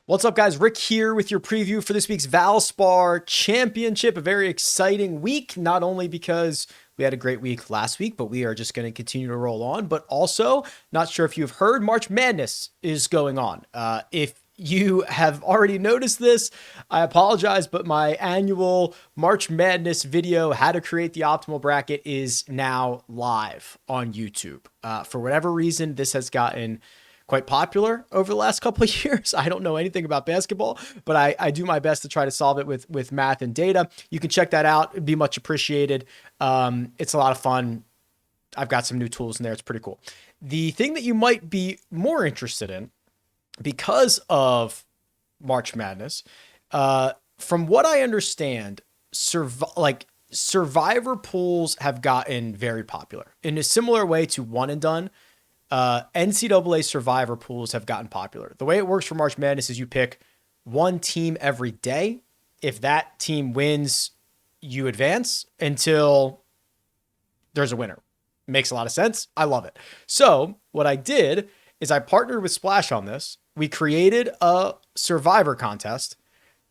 What's up, guys? Rick here with your preview for this week's Valspar Championship. A very exciting week, not only because we had a great week last week, but we are just going to continue to roll on. But also, not sure if you've heard, March Madness is going on. If you have already noticed this, I apologize, but my annual March Madness video, how to create the optimal bracket, is now live on YouTube. For whatever reason, this has gotten quite popular over the last couple of years. I don't know anything about basketball, but I do my best to try to solve it with math and data. You can check that out. It'd be much appreciated. It's a lot of fun. I've got some new tools in there. It's pretty cool. The thing that you might be more interested in because of March Madness, from what I understand, survivor pools have gotten very popular in a similar way to one and done. NCAA survivor pools have gotten popular. The way it works for March Madness is you pick one team every day. If that team wins, you advance until there's a winner. Makes a lot of sense. I love it. So what I did is I partnered with Splash on this. We created a survivor contest.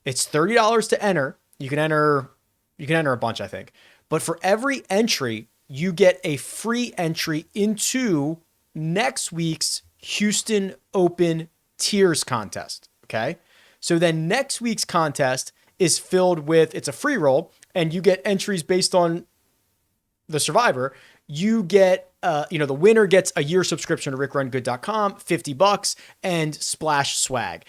It's $30 to enter. You can enter a bunch, I think. But for every entry, you get a free entry into next week's Houston Open Tiers contest. Okay. So then next week's contest is filled with, it's a free roll, and you get entries based on the survivor. You get, the winner gets a year subscription to RickRunGood.com, $50, and Splash swag.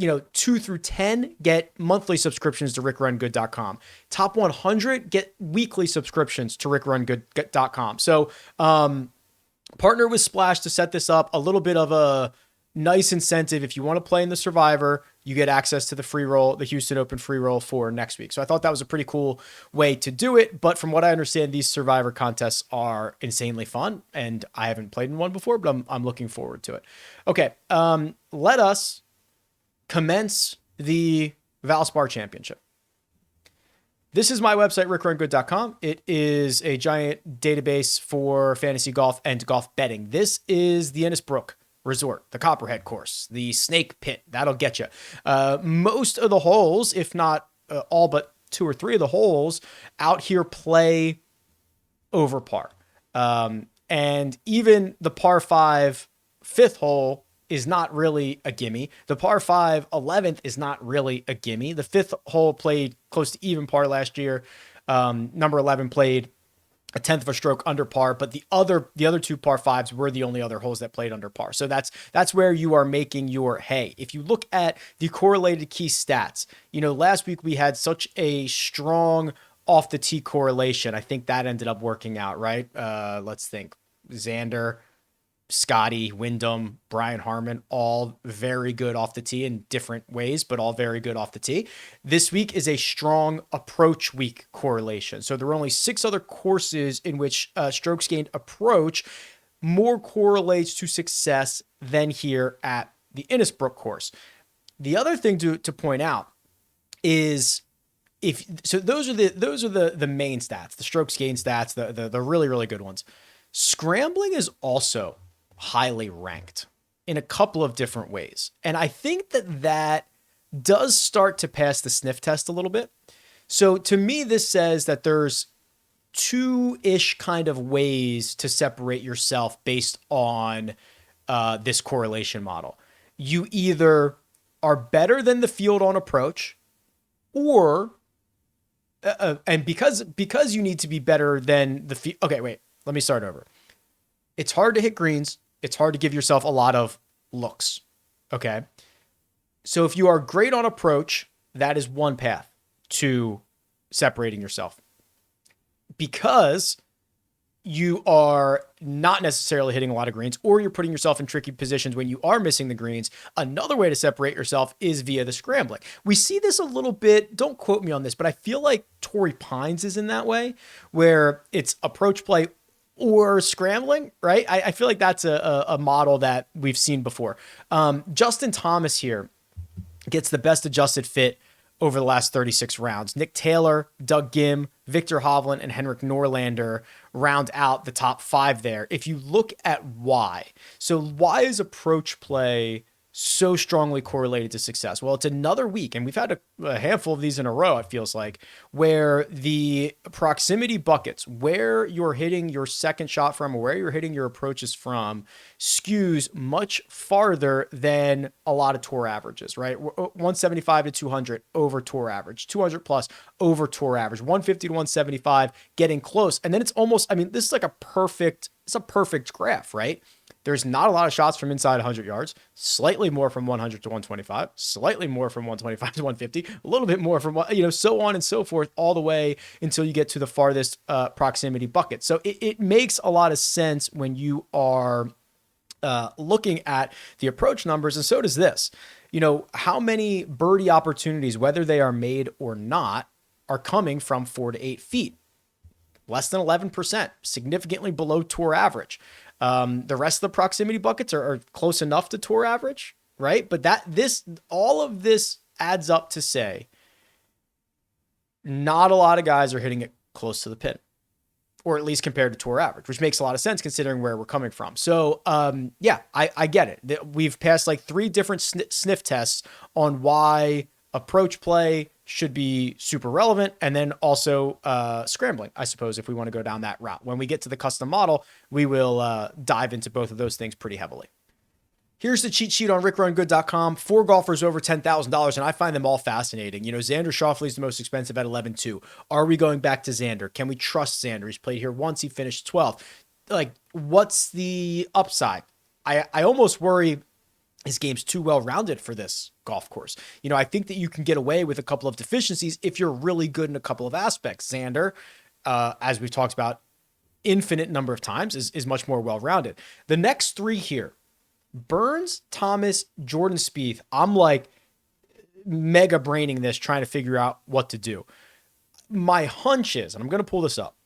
2 through 10 get monthly subscriptions to RickRunGood.com. Top 100 get weekly subscriptions to RickRunGood.com. So, partner with Splash to set this up. A little bit of a nice incentive. If you want to play in the survivor, you get access to the free roll, the Houston Open free roll for next week. So I thought that was a pretty cool way to do it. But from what I understand, these survivor contests are insanely fun, and I haven't played in one before, but I'm looking forward to it. Okay. Let us commence the Valspar Championship. This is my website, RickRunGood.com. It is a giant database for fantasy golf and golf betting. This is the Innisbrook Resort, the Copperhead Course, the Snake Pit. That'll get you. Most of the holes, if not all but 2 or 3 of the holes out here, play over par. And even the par 5 5th hole is not really a gimme. The par 5 11th is not really a gimme. The 5th hole played close to even par last year. Number 11 played a 10th of a stroke under par, but the other 2 par 5s were the only other holes that played under par. So that's where you are making your hay. If you look at the correlated key stats, last week we had such a strong off the tee correlation. I think that ended up working out, right? Let's think. Xander, Scotty, Wyndham, Brian Harmon, all very good off the tee in different ways, but all very good off the tee. This week is a strong approach week correlation. So there are only 6 other courses in which strokes gained approach more correlates to success than here at the Innisbrook course. The other thing to point out is those are the main stats, the strokes gained stats, the really, really good ones. Scrambling is also highly ranked in a couple of different ways. And I think that does start to pass the sniff test a little bit. So to me, this says that there's 2-ish kind of ways to separate yourself based on this correlation model. You either are better than the field on approach, or and because you need to be better than the field. Okay, wait, let me start over. It's hard to hit greens. It's hard to give yourself a lot of looks. Okay. So if you are great on approach, that is one path to separating yourself, because you are not necessarily hitting a lot of greens, or you're putting yourself in tricky positions when you are missing the greens. Another way to separate yourself is via the scrambling. We see this a little bit. Don't quote me on this, but I feel like Torrey Pines is in that way, where it's approach play or scrambling, right? I feel like that's a model that we've seen before. Justin Thomas here gets the best adjusted fit over the last 36 rounds. Nick Taylor, Doug Gim, Victor Hovland, and Henrik Norlander round out the top 5 there. If you look at why, so why is approach play so strongly correlated to success? Well, it's another week, and we've had a handful of these in a row, it feels like, where the proximity buckets, where you're hitting your second shot from or where you're hitting your approaches from, skews much farther than a lot of tour averages, right? 175 to 200 over tour average, 200 plus over tour average, 150 to 175 getting close. And then it's almost, I mean, this is like it's a perfect graph, right? There's not a lot of shots from inside 100 yards, slightly more from 100 to 125, slightly more from 125 to 150, a little bit more from, so on and so forth, all the way until you get to the farthest proximity bucket. So it makes a lot of sense when you are looking at the approach numbers, and so does this. How many birdie opportunities, whether they are made or not, are coming from 4 to 8 feet? Less than 11%, significantly below tour average. The rest of the proximity buckets are close enough to tour average, right? But all of this adds up to say not a lot of guys are hitting it close to the pin, or at least compared to tour average, which makes a lot of sense considering where we're coming from. So, I get it. We've passed like 3 different sniff tests on why approach play should be super relevant, and then also scrambling, I suppose, if we want to go down that route. When we get to the custom model, we will dive into both of those things pretty heavily. Here's the cheat sheet on RickRunGood.com. 4 golfers over $10,000, and I find them all fascinating. Xander Schauffele is the most expensive at 11.2. Are we going back to Xander? Can we trust Xander? He's played here once. He finished 12th. Like, what's the upside? I almost worry his game's too well-rounded for this golf course. I think that you can get away with a couple of deficiencies if you're really good in a couple of aspects. Xander, as we've talked about infinite number of times, is much more well-rounded. The next 3 here, Burns, Thomas, Jordan Spieth, I'm like mega braining this, trying to figure out what to do. My hunch is, and I'm going to pull this up,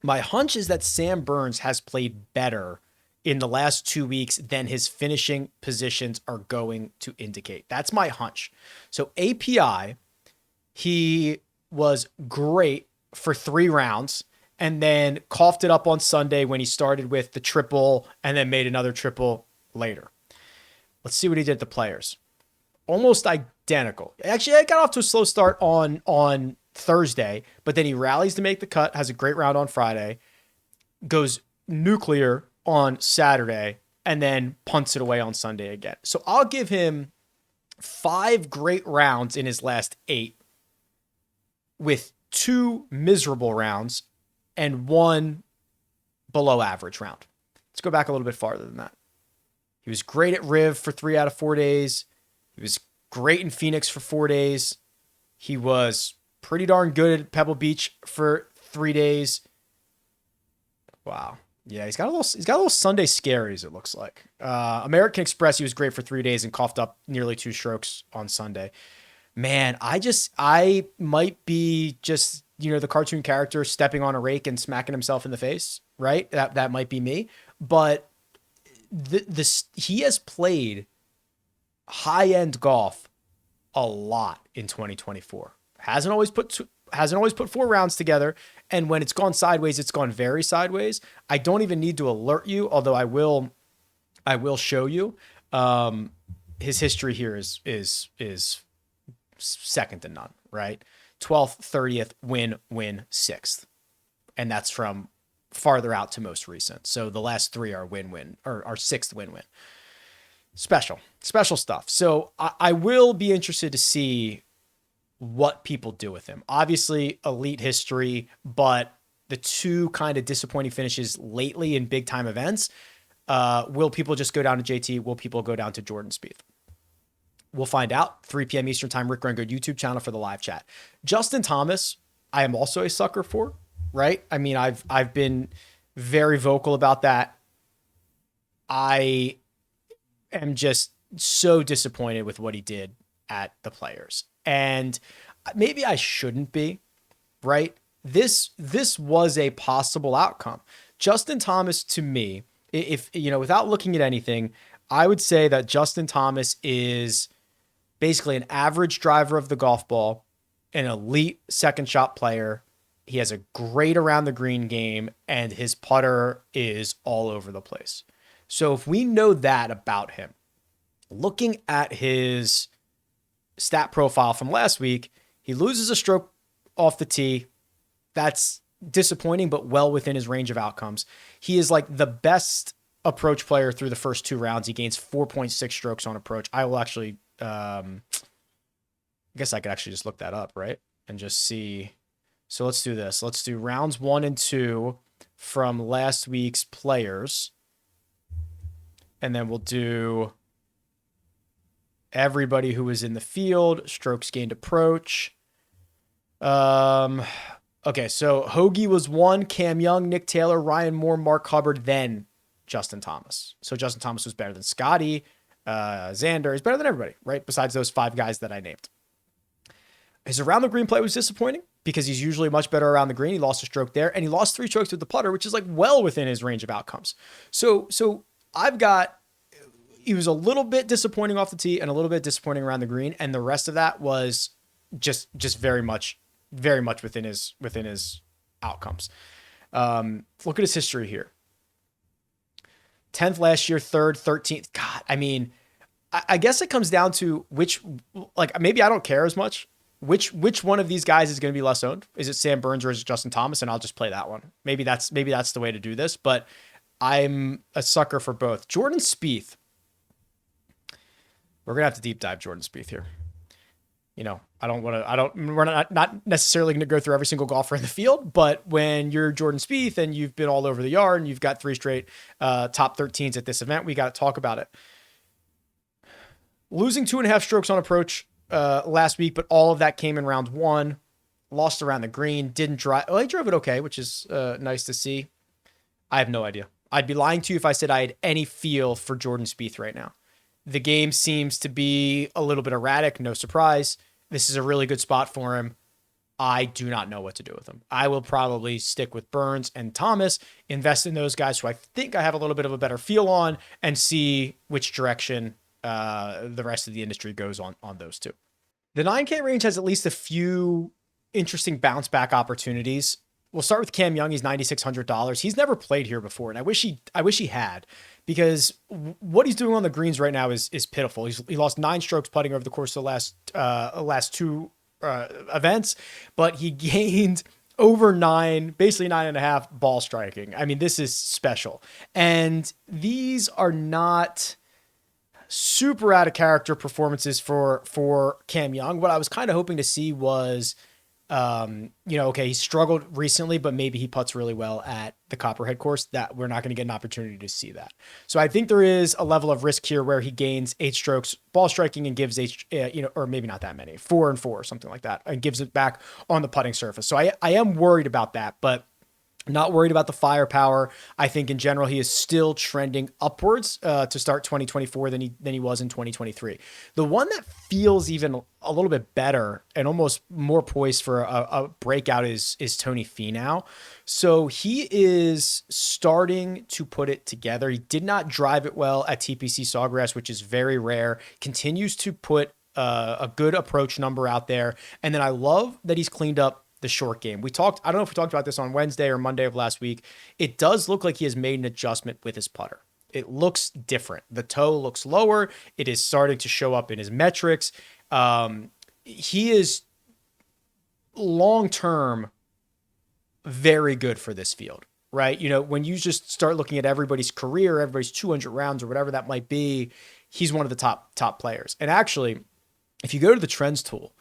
my hunch is that Sam Burns has played better in the last 2 weeks than his finishing positions are going to indicate. That's my hunch. So API, he was great for 3 rounds and then coughed it up on Sunday when he started with the triple and then made another triple later. Let's see what he did at the Players. Almost identical. Actually, I got off to a slow start on Thursday, but then he rallies to make the cut, has a great round on Friday, goes nuclear on Saturday, and then punts it away on Sunday again. So I'll give him 5 great rounds in his last 8, with 2 miserable rounds and 1 below average round. Let's go back a little bit farther than that. He was great at Riv for 3 out of 4 days. He was great in Phoenix for 4 days. He was pretty darn good at Pebble Beach for 3 days. Wow. Yeah, he's got a little Sunday scaries, it looks like. American Express, he was great for 3 days and coughed up nearly 2 strokes on Sunday. Man, I might be just, the cartoon character stepping on a rake and smacking himself in the face, right? That might be me. But he has played high-end golf a lot in 2024. Hasn't always put 4 rounds together, and when it's gone sideways, it's gone very sideways. I don't even need to alert you, although I will show you. His history here is second to none, right? 12th, 30th, win, 6th. And that's from farther out to most recent. So the last 3 are win-win, or are 6th win-win. Special stuff. So I will be interested to see what people do with him. Obviously, elite history, but the 2 kind of disappointing finishes lately in big time events. Will people just go down to JT? Will people go down to Jordan Spieth? We'll find out. 3 p.m. Eastern time, RickRunGood YouTube channel for the live chat. Justin Thomas, I am also a sucker for, right? I mean, I've been very vocal about that. I am just so disappointed with what he did at the Players. And maybe I shouldn't be, right? This was a possible outcome. Justin Thomas, to me, if without looking at anything, I would say that Justin Thomas is basically an average driver of the golf ball, an elite second shot player. He has a great around the green game, and his putter is all over the place. So if we know that about him, Looking at his stat profile from last week, he loses a stroke off the tee. That's disappointing, but well within his range of outcomes. He is like the best approach player through the first 2 rounds. He gains 4.6 strokes on approach. I will actually, I guess I could actually just look that up, right? And just see. So let's do this. Let's do rounds 1 and 2 from last week's players. And then we'll do everybody who was in the field, strokes gained approach. Okay, so Hoagie was 1, Cam Young, Nick Taylor, Ryan Moore, Mark Hubbard, then Justin Thomas. So Justin Thomas was better than Scotty. Xander is better than everybody, right? Besides those 5 guys that I named. His around the green play was disappointing because he's usually much better around the green. He lost a stroke there, and he lost 3 strokes with the putter, which is like well within his range of outcomes. So I've got, he was a little bit disappointing off the tee and a little bit disappointing around the green, and the rest of that was just very much within his outcomes. Look at his history here. 10th last year, 3rd, 13th. God, I mean, I guess it comes down to which, like, maybe I don't care as much. Which one of these guys is going to be less owned? Is it Sam Burns or is it Justin Thomas? And I'll just play that one. Maybe that's the way to do this, but I'm a sucker for both. Jordan Spieth. We're going to have to deep dive Jordan Spieth here. You know, we're not necessarily going to go through every single golfer in the field, but when you're Jordan Spieth and you've been all over the yard and you've got 3 straight top 13s at this event, we got to talk about it. Losing 2.5 strokes on approach last week, but all of that came in round 1. Lost around the green, didn't drive. Well, he drove it okay, which is nice to see. I have no idea. I'd be lying to you if I said I had any feel for Jordan Spieth right now. The game seems to be a little bit erratic, no surprise. This is a really good spot for him. I do not know what to do with him. I will probably stick with Burns and Thomas, invest in those guys who I think I have a little bit of a better feel on, and see which direction the rest of the industry goes on those 2. The 9K range has at least a few interesting bounce back opportunities. We'll start with Cam Young. He's $9,600. He's never played here before, and I wish he had, because what he's doing on the greens right now is pitiful. He lost 9 strokes putting over the course of the last 2 events, but he gained over 9, basically 9.5 ball striking. I mean, this is special, and these are not super out of character performances for Cam Young. What I was kind of hoping to see was, okay, he struggled recently, but maybe he putts really well at the Copperhead Course. That we're not going to get an opportunity to see that. So I think there is a level of risk here where he gains 8 strokes ball striking and gives or maybe not that many, 4 and 4 or something like that, and gives it back on the putting surface. So I am worried about that, but not worried about the firepower. I think in general, he is still trending upwards to start 2024 than he was in 2023. The one that feels even a little bit better and almost more poised for a breakout is Tony Finau. So he is starting to put it together. He did not drive it well at TPC Sawgrass, which is very rare. Continues to put a good approach number out there. And then I love that he's cleaned up the short game. I don't know if we talked about this on Wednesday or Monday of last week. It does look like he has made an adjustment with his putter. It looks different. The toe looks lower. It is starting to show up in his metrics. He is long-term very good for this field, right? You know, when you just start looking at everybody's career, everybody's 200 rounds or whatever that might be, he's one of the top players. And actually, if you go to the trends tool,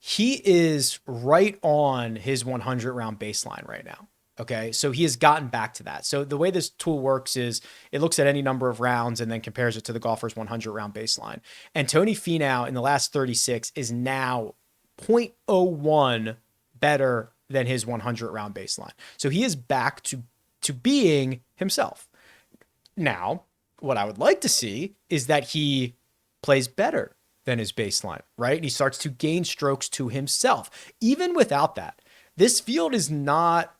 he is right on his 100 round baseline right now. Okay. So he has gotten back to that. So the way this tool works is it looks at any number of rounds and then compares it to the golfer's 100 round baseline. And Tony Finau in the last 36 is now 0.01 better than his 100 round baseline. So he is back to being himself. Now, what I would like to see is that he plays better than his baseline, right? And he starts to gain strokes to himself. Even without that, this field is not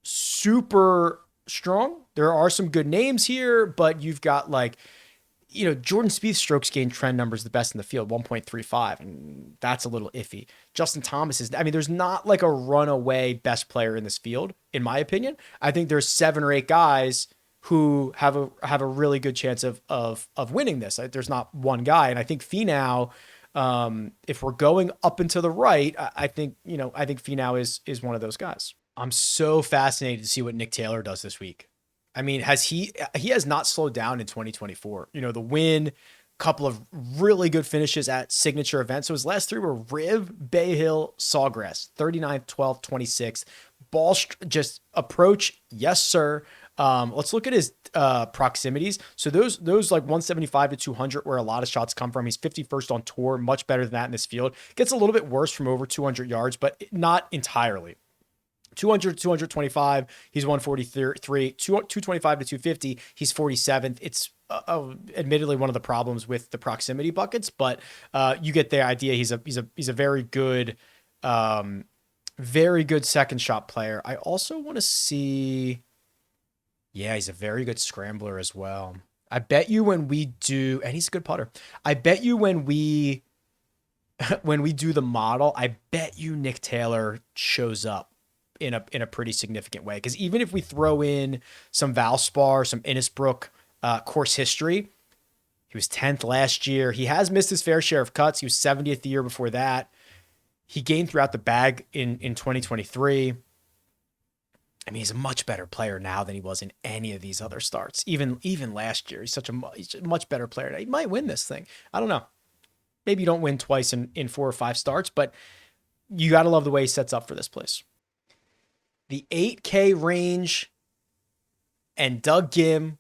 super strong. There are some good names here, but you've got Jordan Spieth's strokes gain trend number is the best in the field, 1.35. And that's a little iffy. Justin Thomas there's not like a runaway best player in this field, in my opinion. I think there's 7 or 8 guys who have a really good chance of winning this. There's not one guy, and I think Finau, if we're going up and to the right, I think Finau is one of those guys. I'm so fascinated to see what Nick Taylor does this week. I mean, he has not slowed down in 2024. The win, couple of really good finishes at signature events. So his last three were Riv, Bay Hill, Sawgrass, 39th, 12th, 26th. Just approach, yes, sir. Let's look at his proximities. So those like 175 to 200 where a lot of shots come from. He's 51st on tour, much better than that in this field. Gets a little bit worse from over 200 yards, but not entirely. 200 to 225, he's 143. 225 to 250, he's 47th. It's admittedly one of the problems with the proximity buckets, but you get the idea. He's a very good second shot player. I also want to see. Yeah, he's a very good scrambler as well. I bet you when we do, and he's a good putter. I bet you when we do the model, I bet you Nick Taylor shows up in a pretty significant way. Because even if we throw in some Valspar, some Innisbrook course history, he was 10th last year. He has missed his fair share of cuts. He was 70th the year before that. He gained throughout the bag in 2023. I mean, he's a much better player now than he was in any of these other starts. Even last year, he's a much better player. He might win this thing. I don't know. Maybe you don't win twice in 4 or 5 starts, but you got to love the way he sets up for this place. The 8K range and Doug Ghim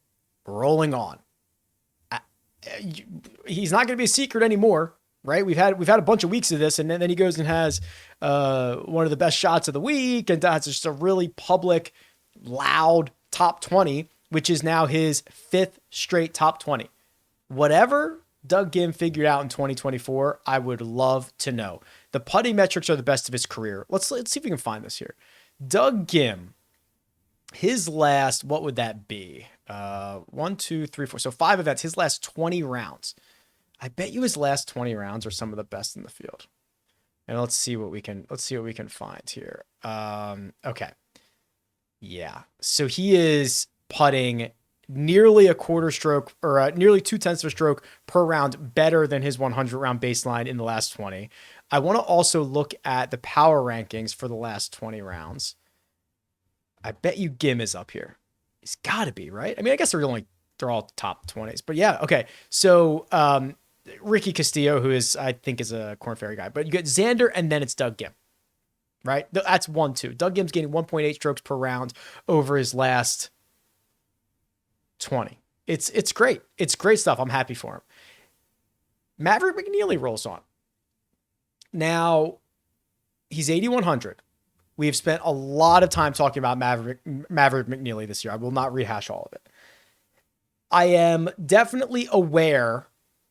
rolling on. He's not going to be a secret anymore, right? We've had a bunch of weeks of this, and then he goes and has one of the best shots of the week, and that's just a really public, loud top 20, which is now his 5th straight top 20. Whatever Doug Ghim figured out in 2024, I would love to know. The putting metrics are the best of his career. Let's see if we can find this here. Doug Ghim, his last, what would that be? 1, 2, 3, 4. So 5 events, his last 20 rounds. I bet you his last 20 rounds are some of the best in the field. And let's see what we can find here. Okay. Yeah. So he is putting nearly a quarter stroke or nearly 0.2 of a stroke per round better than his 100 round baseline in the last 20. I want to also look at the power rankings for the last 20 rounds. I bet you Ghim is up here. He's got to be, right? I mean, I guess they're all top 20s, but yeah. Okay. So, Ricky Castillo, who I think is a Korn Ferry guy, but you get Xander and then it's Doug Ghim, right? That's 1-2. Doug Ghim's getting 1.8 strokes per round over his last 20. It's great. It's great stuff. I'm happy for him. Maverick McNeely rolls on. Now, he's 8,100. We've spent a lot of time talking about Maverick McNeely this year. I will not rehash all of it. I am definitely aware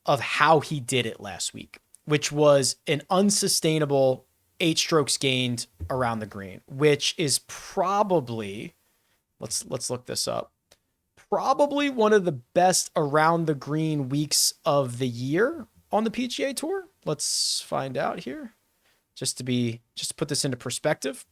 of how he did it last week, which was an unsustainable 8 strokes gained around the green, which is probably, let's look this up, probably one of the best around the green weeks of the year on the PGA Tour. Let's find out here, just to put this into perspective.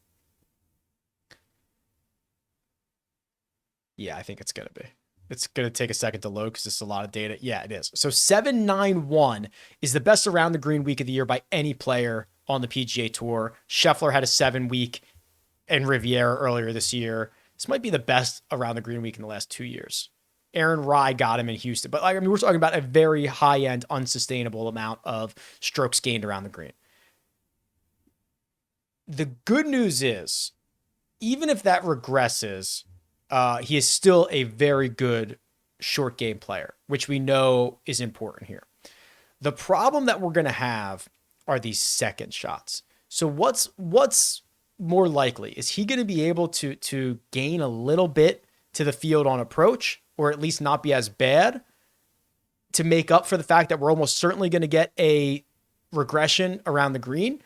Yeah, I think it's going to be. It's going to take a second to load because it's a lot of data. Yeah, it is. So 791 is the best around the green week of the year by any player on the PGA Tour. Scheffler had a 7-week and Riviera earlier this year. This might be the best around the green week in the last 2 years. Aaron Rye got him in Houston. But we're talking about a very high-end, unsustainable amount of strokes gained around the green. The good news is, even if that regresses, he is still a very good short game player, which we know is important here. The problem that we're going to have are these second shots. So what's more likely? Is he going to be able to gain a little bit to the field on approach, or at least not be as bad, to make up for the fact that we're almost certainly going to get a regression around the green,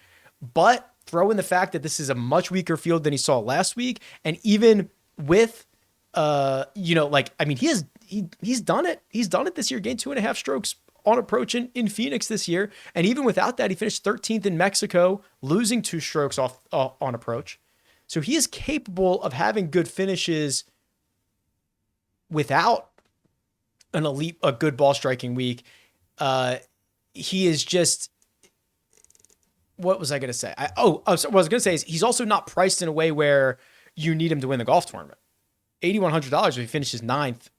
but throw in the fact that this is a much weaker field than he saw last week. And even with, he's done it. He's done it this year, gained 2.5 strokes on approach in Phoenix this year. And even without that, he finished 13th in Mexico, losing 2 strokes on approach. So he is capable of having good finishes without a good ball striking week, he is just, what was I going to say? What I was going to say is he's also not priced in a way where you need him to win the golf tournament. $8,100 if he finishes ninth,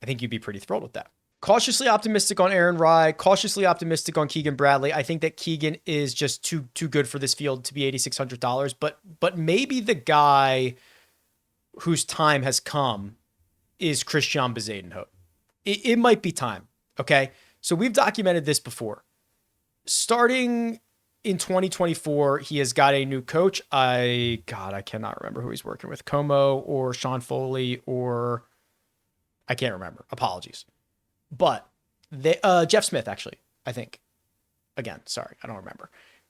I think you'd be pretty thrilled with that. Cautiously optimistic on Aaron Rye, cautiously optimistic on Keegan Bradley. I think that Keegan is just too good for this field to be $8,600, but maybe the guy whose time has come is Christian Bezuidenhout. It might be time, okay? So we've documented this before. Starting in 2024, he has got a new coach. I cannot remember who he's working with. Como or Sean Foley or I can't remember. Apologies. But Jeff Smith, actually, I think. Again, sorry, I don't remember.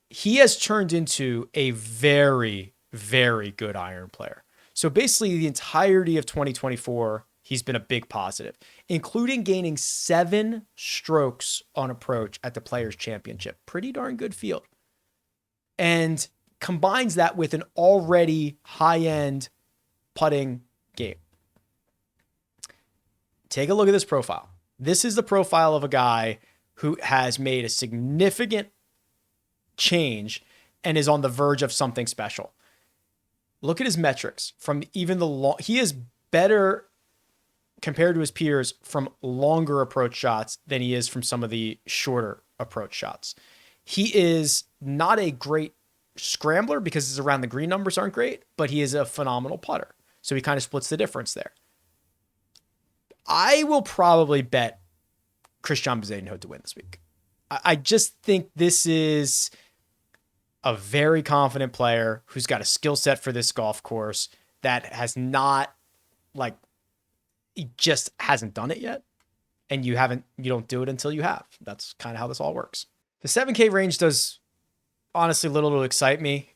He has turned into a very, very good iron player. So basically the entirety of 2024, he's been a big positive, including gaining 7 strokes on approach at the Players Championship. Pretty darn good field. And combines that with an already high-end putting game. Take a look at this profile. This is the profile of a guy who has made a significant change and is on the verge of something special. Look at his metrics from even he is better compared to his peers from longer approach shots than he is from some of the shorter approach shots. He is not a great scrambler because his around the green numbers aren't great, but he is a phenomenal putter. So he kind of splits the difference there. I will probably bet Christian Bezuidenhout to win this week. I just think this is a very confident player who's got a skill set for this golf course that has not, he just hasn't done it yet. And you don't do it until you have. That's kind of how this all works. The 7K range does honestly little to excite me.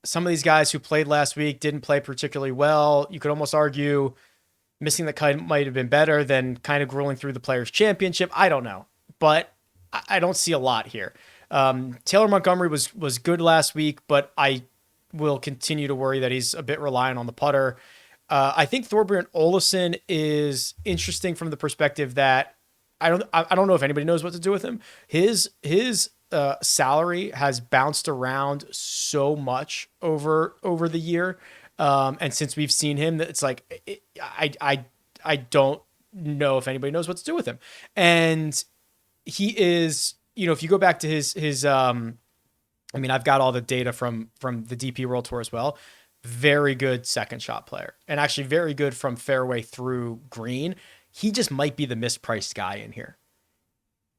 Some of these guys who played last week didn't play particularly well. You could almost argue missing the cut might have been better than kind of grueling through the Players Championship. I don't know, but I don't see a lot here. Taylor Montgomery was good last week, but I will continue to worry that he's a bit reliant on the putter. I think Thorbjorn Olesen is interesting from the perspective that I don't know if anybody knows what to do with him. His salary has bounced around so much over the year. And since we've seen him, it's like, I don't know if anybody knows what to do with him. And he is, if you go back to his I've got all the data from the DP World Tour as well. Very good second shot player and actually very good from fairway through green. He just might be the mispriced guy in here.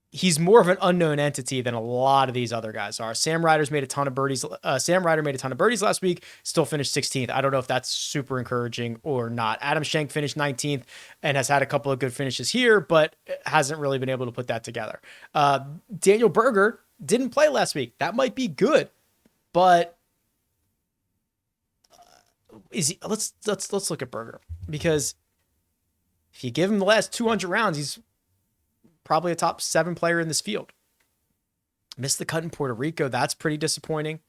He's more of an unknown entity than a lot of these other guys are. Sam Ryder made a ton of birdies last week, still finished 16th. I don't know if that's super encouraging or not. Adam Schenk finished 19th and has had a couple of good finishes here, but hasn't really been able to put that together. Daniel Berger didn't play last week. That might be good, but let's look at Berger, because if you give him the last 200 rounds, he's probably a top 7 player in this field. Missed the cut in Puerto Rico. That's pretty disappointing.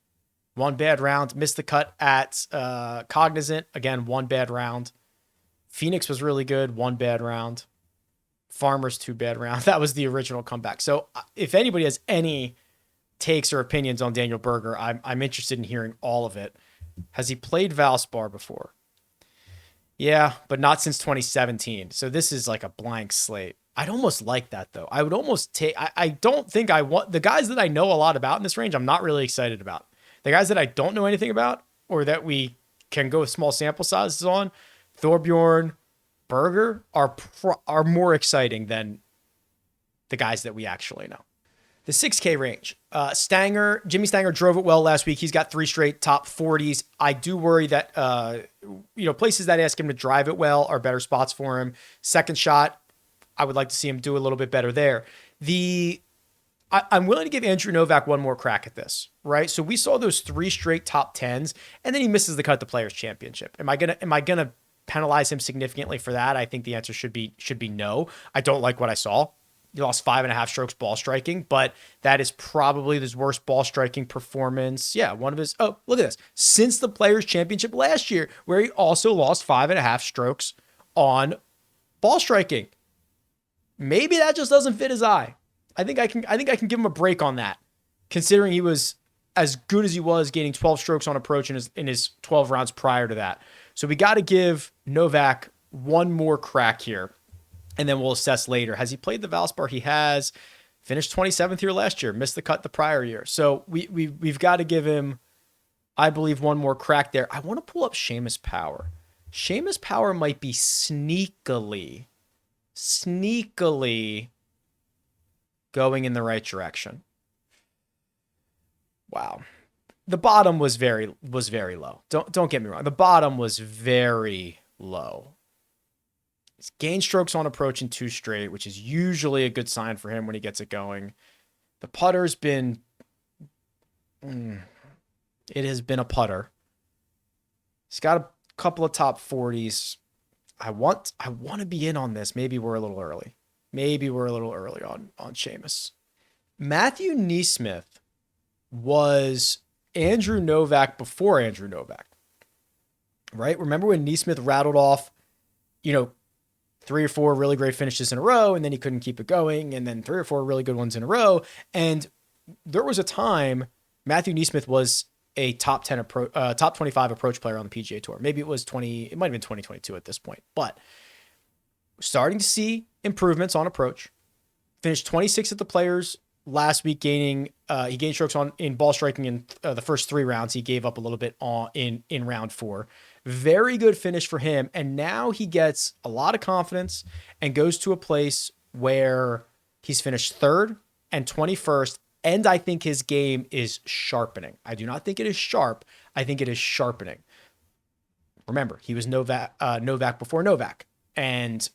1 bad round. Missed the cut at Cognizant. Again, 1 bad round. Phoenix was really good. 1 bad round. Farmers, 2 bad round. That was the original comeback. So if anybody has any takes or opinions on Daniel Berger, I'm interested in hearing all of it. Has he played Valspar before? Yeah, but not since 2017. So this is like a blank slate. I'd almost like that, though. I would almost take... I don't think I want... The guys that I know a lot about in this range, I'm not really excited about. The guys that I don't know anything about, or that we can go with small sample sizes on, Thorbjorn, Berger, are more exciting than the guys that we actually know. The 6K range. Jimmy Stanger drove it well last week. He's got 3 straight top 40s. I do worry that, places that ask him to drive it well are better spots for him. Second shot, I would like to see him do a little bit better there. I'm willing to give Andrew Novak one more crack at this, right? So we saw those 3 straight top 10s, and then he misses the cut at the Players Championship. Am I gonna penalize him significantly for that? I think the answer should be no. I don't like what I saw. He lost 5.5 strokes ball striking, but that is probably his worst ball striking performance. Yeah, one of his... Oh, look at this. Since the Players Championship last year, where he also lost 5.5 strokes on ball striking. Maybe that just doesn't fit his eye. I think I can give him a break on that, considering he was as good as he was, gaining 12 strokes on approach in his 12 rounds prior to that. So we got to give Novak one more crack here, and then we'll assess later. Has he played the Valspar? He has. Finished 27th here last year, missed the cut the prior year. So we've got to give him, I believe, one more crack there. I want to pull up Seamus Power. Seamus Power might be sneakily going in the right direction. Wow. The bottom was very low. Don't get me wrong. The bottom was very low. He's gained strokes on approach in 2 straight, which is usually a good sign for him when he gets it going. The putter's been, it has been a putter. He's got a couple of top 40s. I want to be in on this. Maybe we're a little early. On Seamus. Matthew NeSmith was Andrew Novak before Andrew Novak, right? Remember when NeSmith rattled off, 3 or 4 really great finishes in a row, and then he couldn't keep it going, and then 3 or 4 really good ones in a row. And there was a time Matthew NeSmith was a top 25 approach player on the PGA Tour. Maybe it might have been 2022 at this point, but starting to see improvements on approach. Finished 26th at the Players last week, he gained strokes in ball striking in the first 3 rounds. He gave up a little bit in round 4. Very good finish for him. And now he gets a lot of confidence and goes to a place where he's finished 3rd and 21st. And I think his game is sharpening. I do not think it is sharp. I think it is sharpening. Remember, he was Novak before Novak. And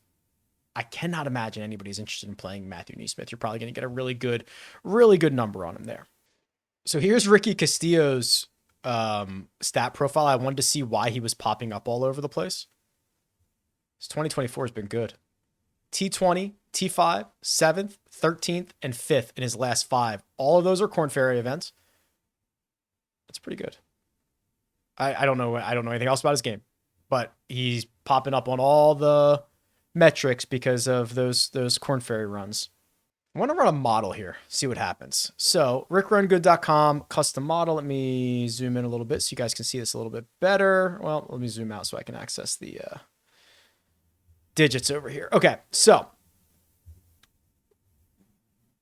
I cannot imagine anybody's interested in playing Matthew NeSmith. You're probably going to get a really good number on him there. So here's Ricky Castillo's stat profile. I wanted to see why he was popping up all over the place. His 2024 has been good. T20, T5, 7th, 13th, and 5th in his last 5. All of those are Korn Ferry events. That's pretty good. I don't know anything else about his game, but he's popping up on all the metrics because of those Korn Ferry runs. I want to run a model here, see what happens. So RickRunGood.com, custom model. Let me zoom in a little bit so you guys can see this a little bit better. Well, let me zoom out so I can access the digits over here. Okay, so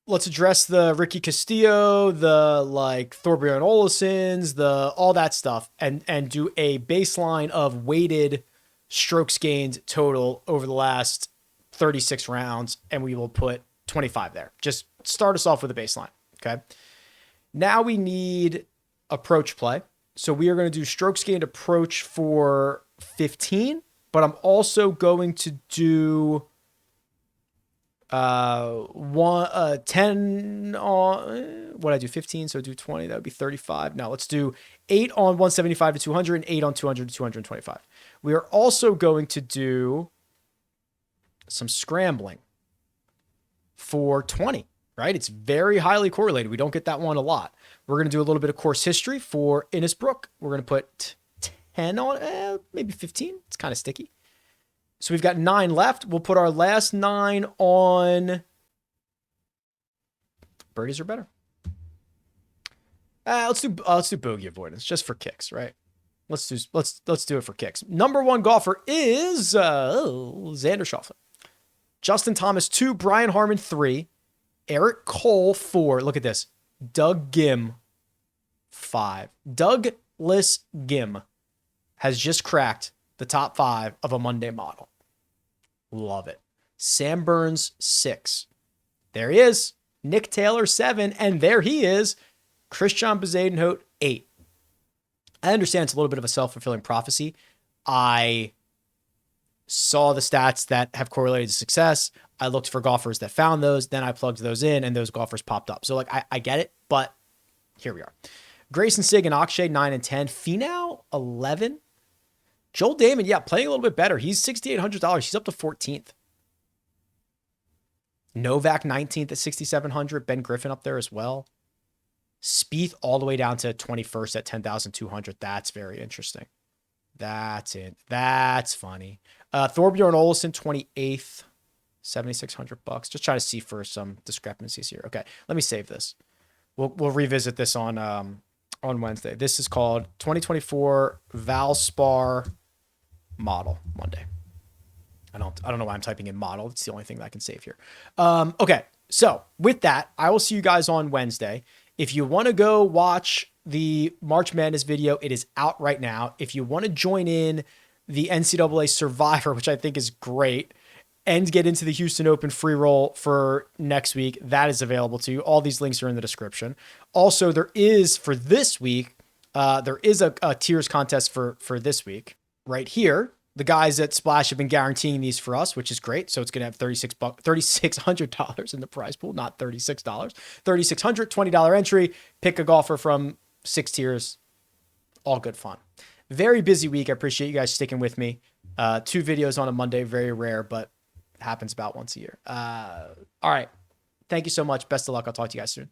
let's address the Ricky Castillo, the Thorbjorn Olesens, all that stuff, and do a baseline of weighted strokes gained total over the last 36 rounds, and we will put 25 there. Just start us off with a baseline, okay? Now we need approach play. So we are going to do strokes gained approach for 15, but I'm also going to do 10 on, what I do, 15, so do 20, that would be 35. Now let's do 8 on 175 to 200 and 8 on 200 to 225. We are also going to do some scrambling for 20, right? It's very highly correlated. We don't get that one a lot. We're going to do a little bit of course history for Innisbrook. We're going to put 10 on, maybe 15. It's kind of sticky. So we've got 9 left. We'll put our last 9 on birdies are better. Let's do bogey avoidance just for kicks, right? Let's do it for kicks. Number 1 golfer is Xander Schauffele. Justin Thomas 2, Brian Harman 3, Eric Cole 4. Look at this. Doug Gim 5. Douglas Gim has just cracked the top 5 of a Monday model. Love it. Sam Burns 6. There he is. Nick Taylor 7, and there he is. Christian Bezuidenhout 8. I understand it's a little bit of a self-fulfilling prophecy. I saw the stats that have correlated to success. I looked for golfers that found those. Then I plugged those in, and those golfers popped up. So I get it, but here we are. Grayson Sig and Akshay 9 and 10. Finau 11. Joel Damon, playing a little bit better. He's $6,800. He's up to 14th. Novak 19th at 6,700. Ben Griffin up there as well. Spieth all the way down to 21st at 10,200. That's very interesting. That's it. That's funny. Thorbjorn Olesen, 28th, $7,600. Just trying to see for some discrepancies here. Okay, let me save this. We'll revisit this on Wednesday. This is called 2024 Valspar Model Monday. I don't know why I'm typing in model. It's the only thing that I can save here. Okay, so with that, I will see you guys on Wednesday. If you want to go watch the March Madness video, it is out right now. If you want to join in the NCAA Survivor, which I think is great, and get into the Houston Open free roll for next week, that is available to you. All these links are in the description. Also, there is for this week, there is a tiers contest for this week right here. The guys at Splash have been guaranteeing these for us, which is great. So it's going to have $3,600 in the prize pool, not $36. $3,600, $20 entry. Pick a golfer from 6 tiers. All good fun. Very busy week. I appreciate you guys sticking with me. 2 videos on a Monday, very rare, but happens about once a year. All right. Thank you so much. Best of luck. I'll talk to you guys soon.